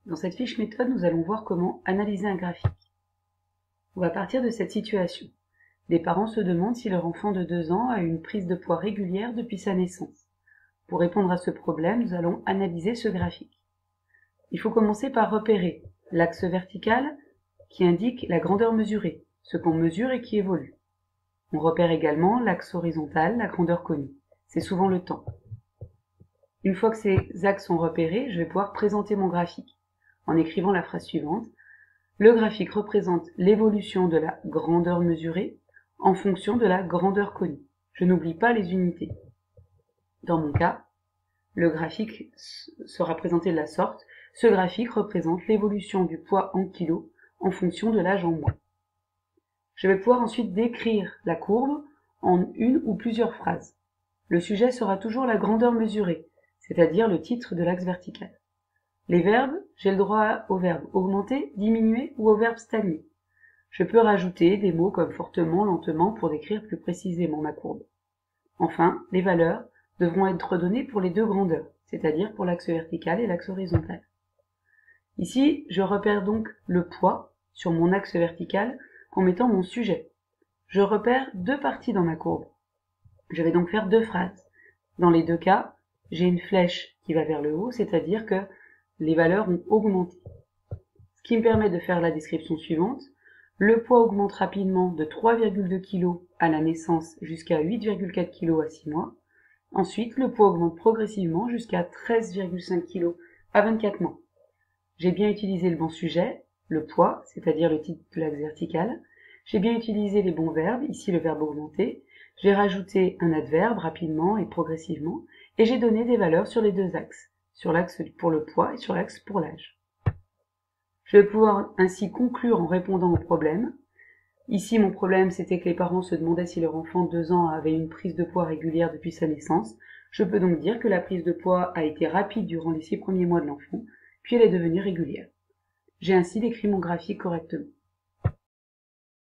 Dans cette fiche méthode, nous allons voir comment analyser un graphique. On va partir de cette situation. Des parents se demandent si leur enfant de 2 ans a une prise de poids régulière depuis sa naissance. Pour répondre à ce problème, nous allons analyser ce graphique. Il faut commencer par repérer l'axe vertical qui indique la grandeur mesurée, ce qu'on mesure et qui évolue. On repère également l'axe horizontal, la grandeur connue. C'est souvent le temps. Une fois que ces axes sont repérés, je vais pouvoir présenter mon graphique en écrivant la phrase suivante. Le graphique représente l'évolution de la grandeur mesurée en fonction de la grandeur connue. Je n'oublie pas les unités. Dans mon cas, le graphique sera présenté de la sorte. Ce graphique représente l'évolution du poids en kilos en fonction de l'âge en mois. Je vais pouvoir ensuite décrire la courbe en une ou plusieurs phrases. Le sujet sera toujours la grandeur mesurée, c'est-à-dire le titre de l'axe vertical. Les verbes, j'ai le droit au verbe augmenter, diminuer ou au verbe stagner. Je peux rajouter des mots comme fortement, lentement pour décrire plus précisément ma courbe. Enfin, les valeurs devront être données pour les deux grandeurs, c'est-à-dire pour l'axe vertical et l'axe horizontal. Ici, je repère donc le poids sur mon axe vertical en mettant mon sujet. Je repère deux parties dans ma courbe. Je vais donc faire deux phrases. Dans les deux cas, j'ai une flèche qui va vers le haut, c'est-à-dire que les valeurs ont augmenté. Ce qui me permet de faire la description suivante. Le poids augmente rapidement de 3,2 kg à la naissance jusqu'à 8,4 kg à 6 mois. Ensuite, le poids augmente progressivement jusqu'à 13,5 kg à 24 mois. J'ai bien utilisé le bon sujet, le poids, c'est-à-dire le titre de l'axe vertical. J'ai bien utilisé les bons verbes, ici le verbe augmenter. J'ai rajouté un adverbe rapidement et progressivement. Et j'ai donné des valeurs sur les deux axes, sur l'axe pour le poids et sur l'axe pour l'âge. Je vais pouvoir ainsi conclure en répondant au problème. Ici, mon problème, c'était que les parents se demandaient si leur enfant de 2 ans avait une prise de poids régulière depuis sa naissance. Je peux donc dire que la prise de poids a été rapide durant les 6 premiers mois de l'enfant, puis elle est devenue régulière. J'ai ainsi décrit mon graphique correctement.